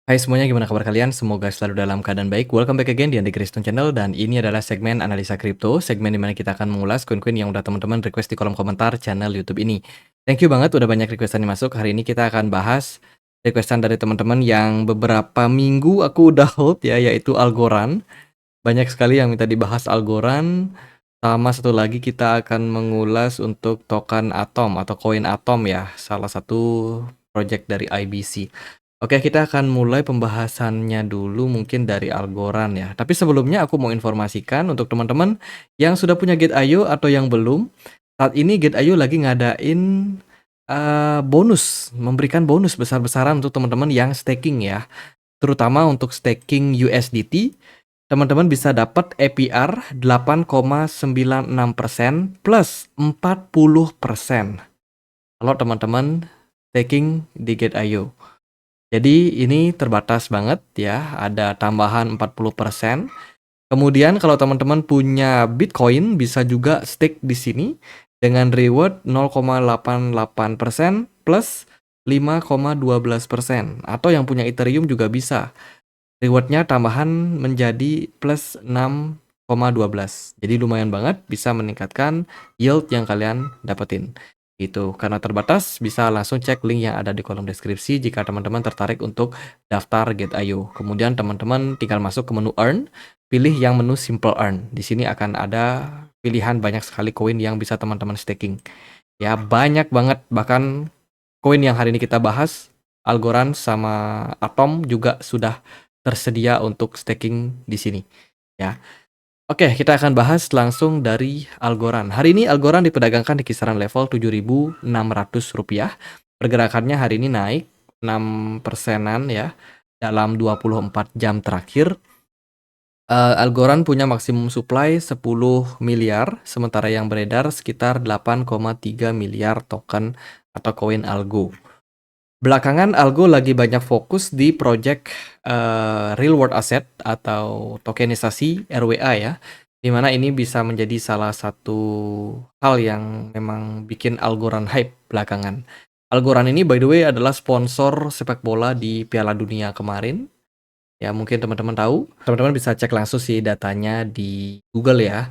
Hai semuanya, gimana kabar kalian? Semoga selalu dalam keadaan baik. Welcome back again di Andi Kriston Channel, dan ini adalah segmen analisa kripto, segmen dimana kita akan mengulas koin-koin yang udah teman-teman request di kolom komentar channel YouTube ini. Thank you banget udah banyak requestan yang masuk. Hari ini kita akan bahas requestan dari teman-teman yang beberapa minggu aku udah hold ya, yaitu Algorand. Banyak sekali yang minta dibahas Algorand. Sama satu lagi kita akan mengulas untuk token Atom atau koin Atom ya, salah satu project dari IBC. Oke, kita akan mulai pembahasannya dulu mungkin dari Algorand ya. Tapi sebelumnya aku mau informasikan untuk teman-teman yang sudah punya Gate.io atau yang belum. Saat ini Gate.io lagi ngadain bonus, memberikan bonus besar-besaran untuk teman-teman yang staking ya. Terutama untuk staking USDT, teman-teman bisa dapat APR 8,96% plus 40% kalau teman-teman staking di Gate.io. Jadi ini terbatas banget ya, ada tambahan 40%. Kemudian kalau teman-teman punya Bitcoin bisa juga stake di sini dengan reward 0,88% plus 5,12%. Atau yang punya Ethereum juga bisa. Rewardnya tambahan menjadi plus 6,12. Jadi lumayan banget, bisa meningkatkan yield yang kalian dapetin. Itu karena terbatas, bisa langsung cek link yang ada di kolom deskripsi jika teman-teman tertarik untuk daftar Gate.io. Kemudian teman-teman tinggal masuk ke menu Earn, pilih yang menu Simple Earn. Di sini akan ada pilihan banyak sekali koin yang bisa teman-teman staking. Ya, banyak banget, bahkan koin yang hari ini kita bahas, Algorand sama Atom juga sudah tersedia untuk staking di sini ya. Oke, kita akan bahas langsung dari Algorand. Hari ini Algorand diperdagangkan di kisaran level Rp7.600. Pergerakannya hari ini naik 6%-an ya dalam 24 jam terakhir. Algorand punya maksimum supply 10 miliar, sementara yang beredar sekitar 8,3 miliar token atau koin Algo. Belakangan Algo lagi banyak fokus di project real world asset atau tokenisasi RWA ya, dimana ini bisa menjadi salah satu hal yang memang bikin Algorand hype belakangan. Algorand ini by the way adalah sponsor sepak bola di Piala Dunia kemarin. Ya mungkin teman-teman tahu, teman-teman bisa cek langsung sih datanya di Google ya.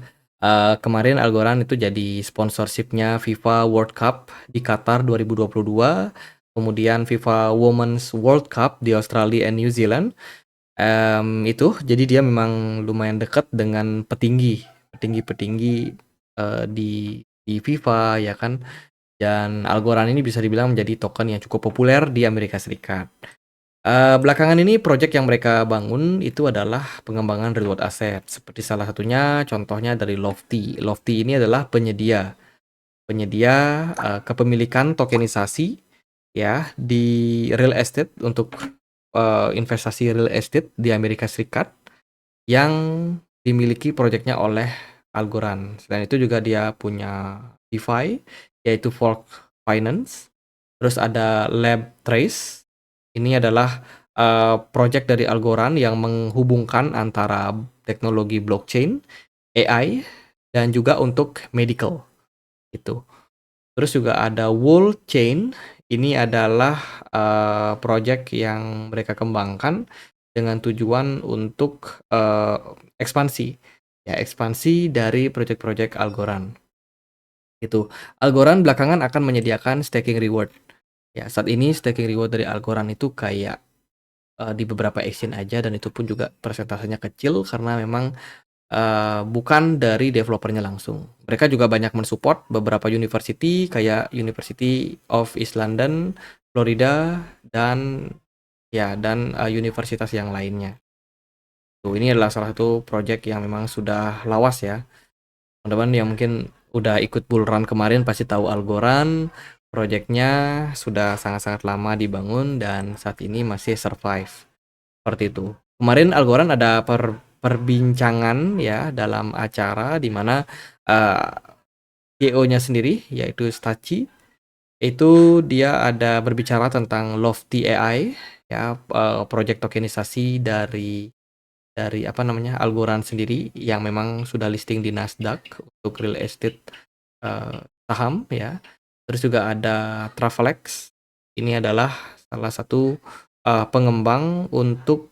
Kemarin Algorand itu jadi sponsorshipnya FIFA World Cup di Qatar 2022. Kemudian FIFA Women's World Cup di Australia and New Zealand. Itu jadi dia memang lumayan dekat dengan petinggi-petinggi di FIFA ya kan. Dan Algorand ini bisa dibilang menjadi token yang cukup populer di Amerika Serikat. Belakangan ini project yang mereka bangun itu adalah pengembangan real world asset. Seperti salah satunya contohnya dari Lofty. Lofty ini adalah penyedia kepemilikan tokenisasi ya di real estate untuk investasi real estate di Amerika Serikat yang dimiliki proyeknya oleh Algorand. Selain itu juga dia punya DeFi yaitu Fork Finance. Terus ada Lab Trace. Ini adalah project dari Algorand yang menghubungkan antara teknologi blockchain, AI, dan juga untuk medical gitu. Terus juga ada Wall Chain. Ini adalah project yang mereka kembangkan dengan tujuan untuk ekspansi. Ya, ekspansi dari project-project Algorand. Gitu. Algorand belakangan akan menyediakan staking reward. Ya, saat ini staking reward dari Algorand itu kayak di beberapa exchange aja, dan itu pun juga persentasenya kecil karena memang bukan dari developernya langsung. Mereka juga banyak mensupport beberapa university kayak University of East London, Florida, dan universitas yang lainnya. Tuh, ini adalah salah satu project yang memang sudah lawas ya. Teman-teman yang mungkin udah ikut bull run kemarin pasti tahu Algorand. Projectnya sudah sangat-sangat lama dibangun dan saat ini masih survive. Seperti itu. Kemarin Algorand ada perbincangan ya dalam acara di mana CEO-nya sendiri yaitu Staci itu dia ada berbicara tentang Lofty AI ya, project tokenisasi dari apa namanya Algorand sendiri yang memang sudah listing di Nasdaq untuk real estate saham ya. Terus juga ada Travelex. Ini adalah salah satu pengembang untuk,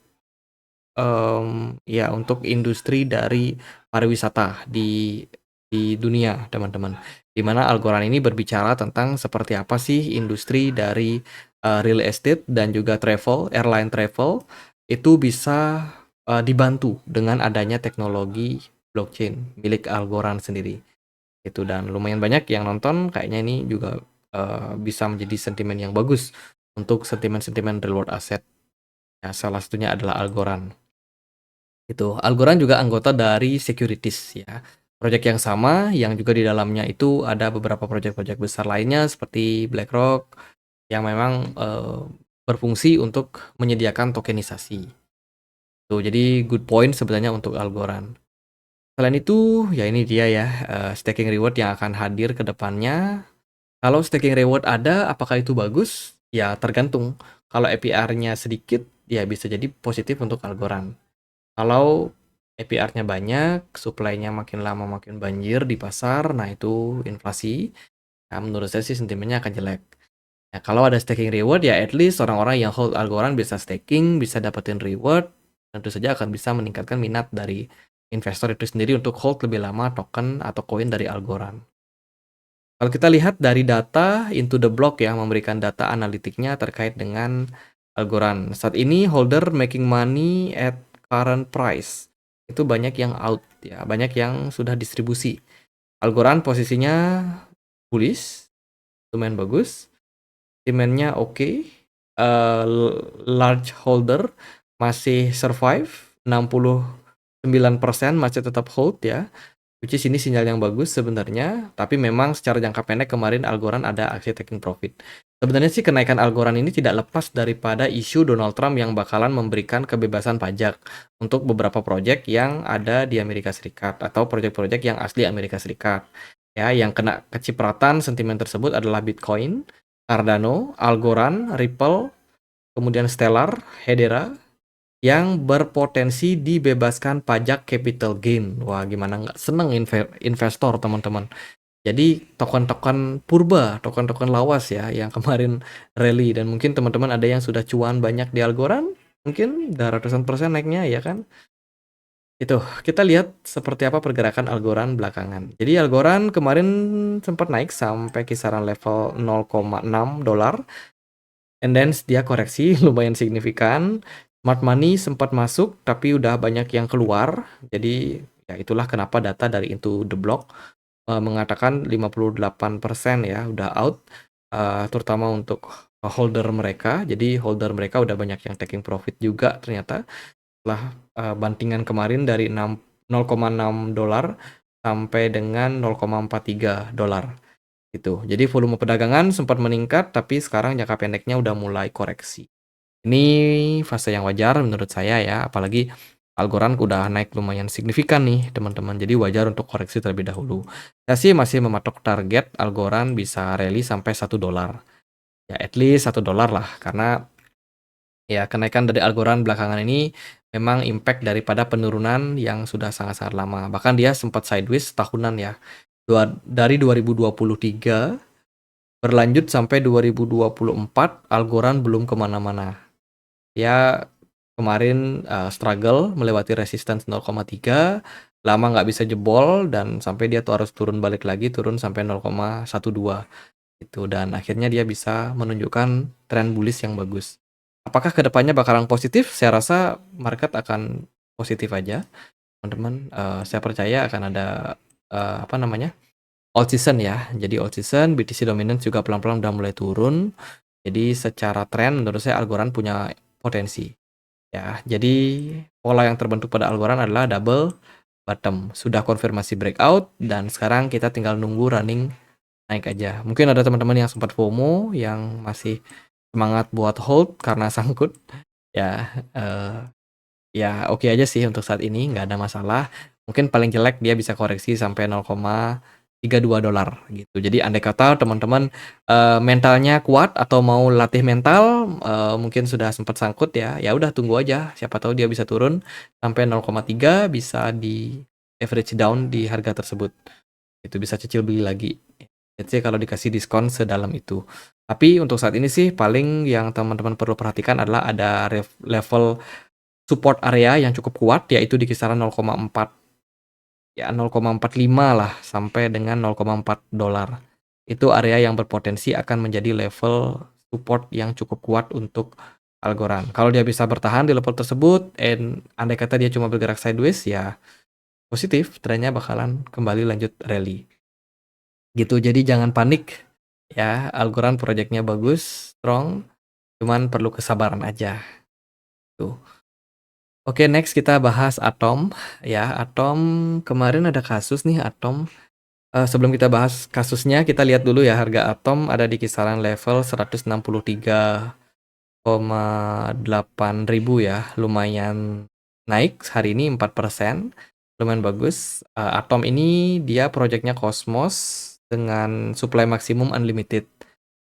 ya untuk industri dari pariwisata di dunia, teman-teman. Di mana Algorand ini berbicara tentang seperti apa sih industri dari, real estate dan juga travel, airline travel, itu bisa, dibantu dengan adanya teknologi blockchain milik Algorand sendiri. Itu dan lumayan banyak yang nonton, kayaknya ini juga, bisa menjadi sentimen yang bagus untuk sentimen-sentimen real world asset. Ya, salah satunya adalah Algorand. Itu. Algorand juga anggota dari Securities ya. Proyek yang sama yang juga di dalamnya itu ada beberapa proyek-proyek besar lainnya seperti BlackRock yang memang, berfungsi untuk menyediakan tokenisasi. Tuh, jadi good point sebenarnya untuk Algorand. Selain itu, ya ini dia ya, staking reward yang akan hadir ke depannya. Kalau staking reward ada, apakah itu bagus? Ya tergantung. Kalau APR-nya sedikit, ya bisa jadi positif untuk Algorand. Kalau APR-nya banyak, supply-nya makin lama makin banjir di pasar, nah itu inflasi. Nah, menurut saya sih sentimennya akan jelek. Ya, kalau ada staking reward, ya at least orang-orang yang hold Algorand bisa staking, bisa dapetin reward, tentu saja akan bisa meningkatkan minat dari investor itu sendiri untuk hold lebih lama token atau koin dari Algorand. Kalau kita lihat dari data Into the Block yang memberikan data analitiknya terkait dengan Algorand. Saat ini holder making money at current price. Itu banyak yang out ya, banyak yang sudah distribusi. Algorand posisinya bullish, lumayan bagus. Demand-nya oke. Large holder masih survive, 69% masih tetap hold ya. Which is ini sinyal yang bagus sebenarnya, tapi memang secara jangka pendek kemarin Algorand ada aksi taking profit. Sebenarnya sih kenaikan Algorand ini tidak lepas daripada isu Donald Trump yang bakalan memberikan kebebasan pajak untuk beberapa proyek yang ada di Amerika Serikat atau proyek-proyek yang asli Amerika Serikat. Ya, yang kena kecipratan sentimen tersebut adalah Bitcoin, Cardano, Algorand, Ripple, kemudian Stellar, Hedera, yang berpotensi dibebaskan pajak capital gain. Wah, gimana nggak seneng investor, teman-teman. Jadi token-token purba, token-token lawas ya, yang kemarin rally dan mungkin teman-teman ada yang sudah cuan banyak di Algorand, mungkin udah ratusan persen naiknya ya kan. Itu, kita lihat seperti apa pergerakan Algorand belakangan. Jadi Algorand kemarin sempat naik sampai kisaran level $0,6, and then dia koreksi lumayan signifikan. Smart money sempat masuk tapi udah banyak yang keluar. Jadi ya itulah kenapa data dari Into the Block mengatakan 58% ya udah out, terutama untuk holder mereka. Jadi holder mereka udah banyak yang taking profit juga ternyata setelah bantingan kemarin dari $0,6 sampai dengan $0,43 gitu. Jadi volume perdagangan sempat meningkat tapi sekarang jangka pendeknya udah mulai koreksi. Ini fase yang wajar menurut saya ya, apalagi Algorand udah naik lumayan signifikan nih teman-teman, jadi wajar untuk koreksi terlebih dahulu. Saya sih masih mematok target Algorand bisa rally sampai $1. Ya at least $1 lah, karena ya kenaikan dari Algorand belakangan ini memang impact daripada penurunan yang sudah sangat-sangat lama. Bahkan dia sempat sideways tahunan ya. Dari 2023 berlanjut sampai 2024, Algorand belum kemana-mana. Ya kemarin struggle melewati resistance 0,3, lama nggak bisa jebol dan sampai dia tuh harus turun balik lagi, turun sampai 0,12 gitu dan akhirnya dia bisa menunjukkan tren bullish yang bagus. Apakah kedepannya bakalan positif? Saya rasa market akan positif aja, teman-teman. Saya percaya akan ada apa namanya all season ya. Jadi all season BTC dominance juga pelan-pelan udah mulai turun. Jadi secara tren menurut saya Algorand punya potensi. Ya, jadi pola yang terbentuk pada Algorand adalah double bottom. Sudah konfirmasi breakout dan sekarang kita tinggal nunggu running naik aja. Mungkin ada teman-teman yang sempat FOMO yang masih semangat buat hold karena sangkut. Ya, ya oke aja sih untuk saat ini, nggak ada masalah. Mungkin paling jelek dia bisa koreksi sampai $0,32 gitu. Jadi andai kata teman-teman mentalnya kuat atau mau latih mental, mungkin sudah sempat sangkut ya, ya udah tunggu aja. Siapa tahu dia bisa turun sampai 0,3 bisa di average down di harga tersebut. Itu bisa cicil beli lagi. let's say kalau dikasih diskon sedalam itu. Tapi untuk saat ini sih paling yang teman-teman perlu perhatikan adalah ada level support area yang cukup kuat, yaitu di kisaran 0,4 ya 0,45 lah sampai dengan $0,4. Itu area yang berpotensi akan menjadi level support yang cukup kuat untuk Algorand. Kalau dia bisa bertahan di level tersebut, andai kata dia cuma bergerak sideways, ya positif, trennya bakalan kembali lanjut rally. Gitu, jadi jangan panik ya, Algorand projectnya bagus, strong, cuman perlu kesabaran aja. Tuh. Oke, next kita bahas Atom ya. Atom kemarin ada kasus nih Atom. Sebelum kita bahas kasusnya, kita lihat dulu ya harga Atom ada di kisaran level 163,8 ribu ya. Lumayan naik hari ini 4%. Lumayan bagus. Atom ini dia projectnya Cosmos dengan supply maksimum unlimited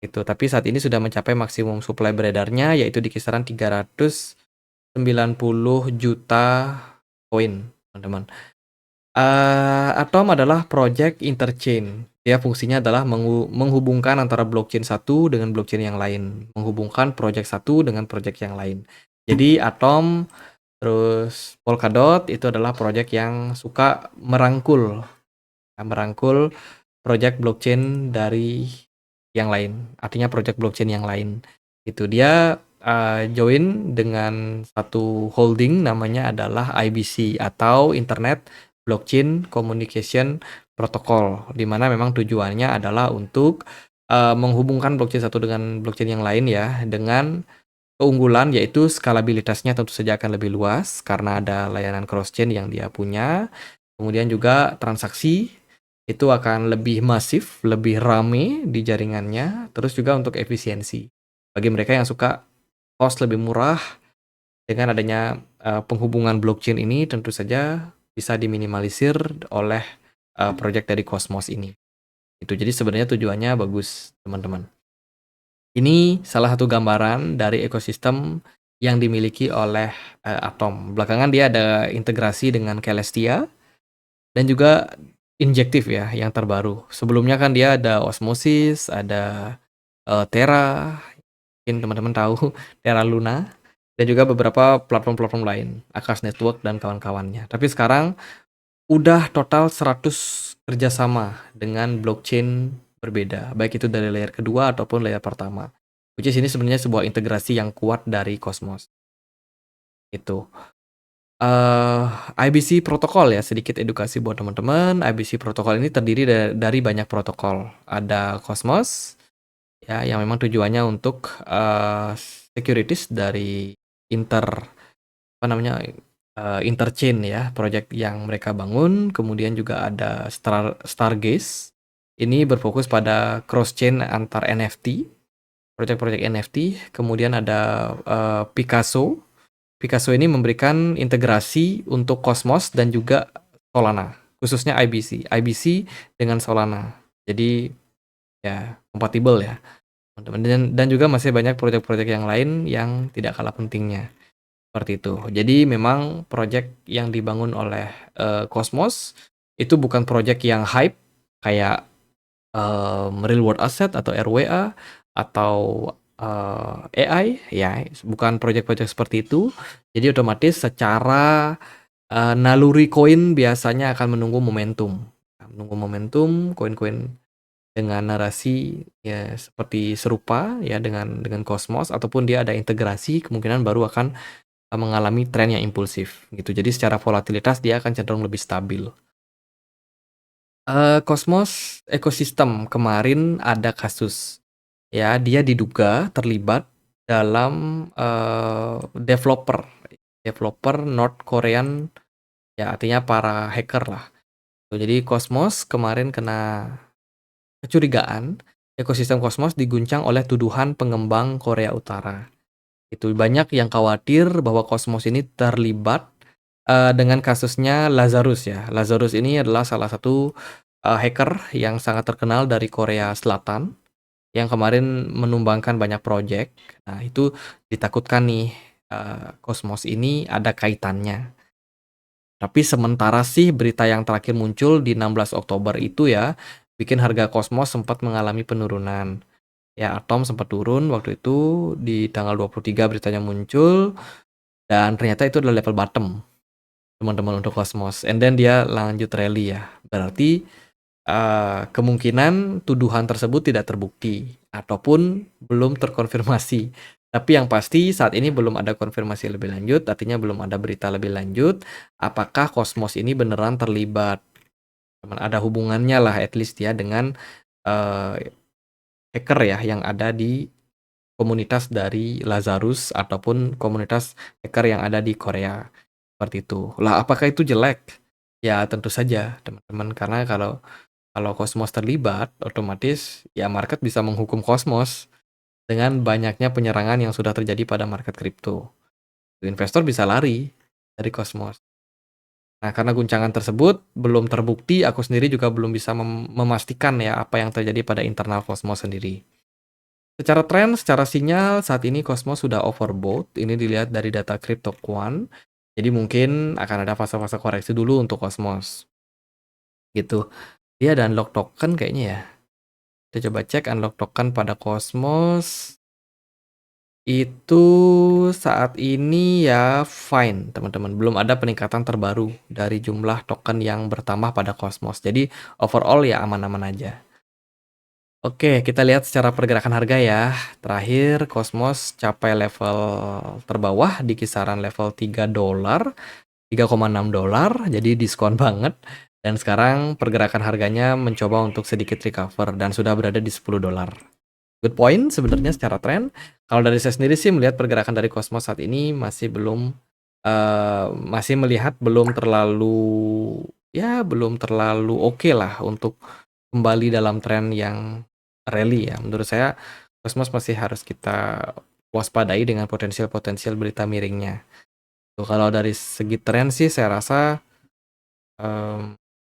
gitu. Tapi saat ini sudah mencapai maksimum supply beredarnya yaitu di kisaran 390 juta koin, teman-teman. Atom adalah project interchain. Dia fungsinya adalah menghubungkan antara blockchain satu dengan blockchain yang lain, menghubungkan project satu dengan project yang lain. Jadi Atom terus Polkadot itu adalah project yang suka merangkul project blockchain dari yang lain. Artinya project blockchain yang lain. Itu dia join dengan satu holding namanya adalah IBC atau Internet Blockchain Communication Protocol, di mana memang tujuannya adalah untuk menghubungkan blockchain satu dengan blockchain yang lain ya, dengan keunggulan yaitu skalabilitasnya tentu saja akan lebih luas karena ada layanan cross-chain yang dia punya. Kemudian juga transaksi itu akan lebih masif, lebih rame di jaringannya, terus juga untuk efisiensi. Bagi mereka yang suka cost lebih murah, dengan adanya penghubungan blockchain ini tentu saja bisa diminimalisir oleh project dari Cosmos ini. Itu jadi sebenarnya tujuannya bagus, teman-teman. Ini salah satu gambaran dari ekosistem yang dimiliki oleh Atom. Belakangan dia ada integrasi dengan Celestia dan juga Injective ya yang terbaru. Sebelumnya kan dia ada Osmosis, ada Terra, mungkin teman-teman tahu Terra Luna, dan juga beberapa platform-platform lain, Akash Network dan kawan-kawannya. Tapi sekarang udah total 100 kerjasama dengan blockchain berbeda, baik itu dari layer kedua ataupun layer pertama. Which is ini sebenarnya sebuah integrasi yang kuat dari Cosmos. Itu. IBC protokol ya, sedikit edukasi buat teman-teman. IBC protokol ini terdiri dari banyak protokol. Ada Cosmos ya yang memang tujuannya untuk securities dari interchain ya, project yang mereka bangun. Kemudian juga ada Stargaze. Ini berfokus pada cross-chain antar NFT, project-project NFT. Kemudian ada Picasso. Picasso ini memberikan integrasi untuk Cosmos dan juga Solana, khususnya IBC dengan Solana. Jadi ya kompatibel ya, teman-teman. Dan juga masih banyak proyek-proyek yang lain yang tidak kalah pentingnya. Seperti itu. Jadi memang proyek yang dibangun oleh Cosmos itu bukan proyek yang hype kayak real world asset atau RWA atau AI ya, bukan proyek-proyek seperti itu. Jadi otomatis secara naluri koin biasanya akan menunggu momentum koin-koin dengan narasi ya seperti serupa ya dengan Cosmos, ataupun dia ada integrasi, kemungkinan baru akan mengalami tren yang impulsif gitu. Jadi secara volatilitas dia akan cenderung lebih stabil. Cosmos ekosistem kemarin ada kasus ya, dia diduga terlibat dalam developer North Korean ya, artinya para hacker lah. Jadi Cosmos kemarin kena kecurigaan ekosistem Cosmos diguncang oleh tuduhan pengembang Korea Utara. Itu banyak yang khawatir bahwa Cosmos ini terlibat dengan kasusnya Lazarus ya. Lazarus ini adalah salah satu hacker yang sangat terkenal dari Korea Selatan yang kemarin menumbangkan banyak proyek. Nah, itu ditakutkan nih Cosmos ini ada kaitannya. Tapi sementara sih berita yang terakhir muncul di 16 Oktober itu ya, bikin harga Cosmos sempat mengalami penurunan. Ya, Atom sempat turun waktu itu di tanggal 23 beritanya muncul dan ternyata itu adalah level bottom teman-teman untuk Cosmos. And then dia lanjut rally ya. Berarti kemungkinan tuduhan tersebut tidak terbukti ataupun belum terkonfirmasi. Tapi yang pasti saat ini belum ada konfirmasi lebih lanjut, artinya belum ada berita lebih lanjut apakah Cosmos ini beneran terlibat. Ada hubungannya lah at least ya dengan hacker ya yang ada di komunitas dari Lazarus ataupun komunitas hacker yang ada di Korea. Seperti itu. Lah apakah itu jelek? Ya tentu saja teman-teman, karena kalau Cosmos terlibat, otomatis ya market bisa menghukum Cosmos dengan banyaknya penyerangan yang sudah terjadi pada market kripto. Investor bisa lari dari Cosmos. Nah, karena guncangan tersebut belum terbukti, aku sendiri juga belum bisa memastikan ya apa yang terjadi pada internal Cosmos sendiri. Secara tren, secara sinyal, saat ini Cosmos sudah overbought. Ini dilihat dari data CryptoQuant. Jadi mungkin akan ada fase-fase koreksi dulu untuk Cosmos. Gitu. Dia ada unlock token kayaknya ya. Kita coba cek unlock token pada Cosmos. Itu saat ini ya fine teman-teman. Belum ada peningkatan terbaru dari jumlah token yang bertambah pada Cosmos. Jadi overall ya aman-aman aja. Oke, kita lihat secara pergerakan harga ya. Terakhir Cosmos capai level terbawah di kisaran level 3 dolar, 3,6 dolar, jadi diskon banget. Dan sekarang pergerakan harganya mencoba untuk sedikit recover dan sudah berada di 10 dolar. Good point sebenarnya secara tren. Kalau dari saya sendiri sih melihat pergerakan dari Cosmos saat ini masih melihat belum terlalu oke lah untuk kembali dalam tren yang rally ya. Menurut saya Cosmos masih harus kita waspadai dengan potensial berita miringnya. Tuh, kalau dari segi tren sih saya rasa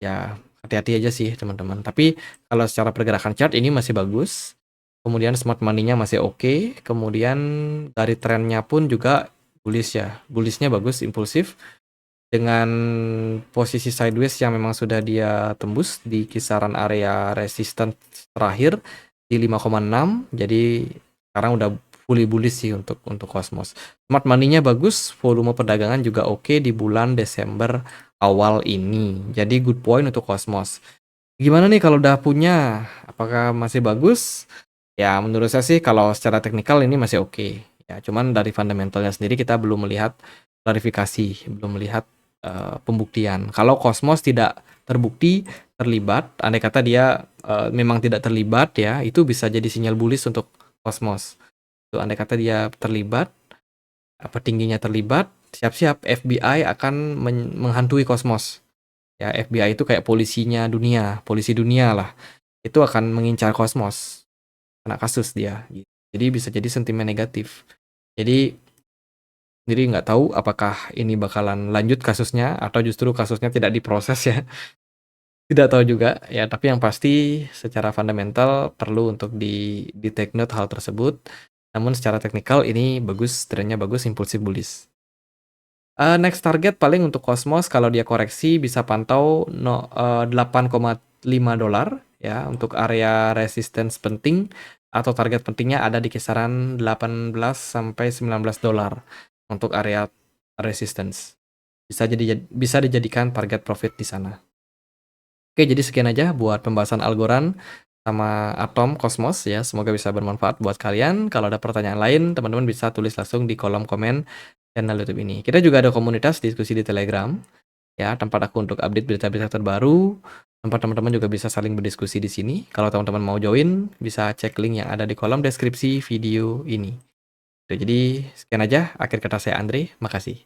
ya hati-hati aja sih teman-teman. Tapi kalau secara pergerakan chart ini masih bagus. Kemudian smart money-nya masih oke. Kemudian dari trennya pun juga bullish ya. Bullishnya bagus, impulsif. Dengan posisi sideways yang memang sudah dia tembus di kisaran area resistance terakhir di 5,6. Jadi sekarang udah fully bullish sih untuk Cosmos. Smart money-nya bagus, volume perdagangan juga oke di bulan Desember awal ini. Jadi good point untuk Cosmos. Gimana nih kalau udah punya? Apakah masih bagus? Ya menurut saya sih kalau secara teknikal ini masih oke. Ya cuman dari fundamentalnya sendiri kita belum melihat klarifikasi, belum melihat pembuktian. Kalau Cosmos tidak terbukti terlibat, andai kata dia memang tidak terlibat ya, itu bisa jadi sinyal bullish untuk Cosmos. Tuh, andai kata dia terlibat, petingginya terlibat, siap-siap FBI akan menghantui Cosmos. Ya, FBI itu kayak polisi dunia lah. Itu akan mengincar Cosmos. Kena kasus dia. Jadi bisa jadi sentimen negatif. Jadi nggak tahu apakah ini bakalan lanjut kasusnya atau justru kasusnya tidak diproses ya. Tidak tahu juga ya, tapi yang pasti secara fundamental perlu untuk di take note hal tersebut. Namun secara teknikal ini bagus, trennya bagus, impulsif bullish. Next target paling untuk Cosmos kalau dia koreksi bisa pantau 8,5 dolar ya untuk area resistance penting atau target pentingnya ada di kisaran 18 sampai 19 dolar untuk area resistance. Bisa dijadikan target profit di sana. Oke, jadi sekian aja buat pembahasan Algorand sama Atom Cosmos ya. Semoga bisa bermanfaat buat kalian. Kalau ada pertanyaan lain, teman-teman bisa tulis langsung di kolom komen channel YouTube ini. Kita juga ada komunitas diskusi di Telegram ya, tempat aku untuk update berita-berita terbaru. Tempat teman-teman juga bisa saling berdiskusi di sini. Kalau teman-teman mau join, bisa cek link yang ada di kolom deskripsi video ini. Jadi sekian aja, akhir kata saya Andre, makasih.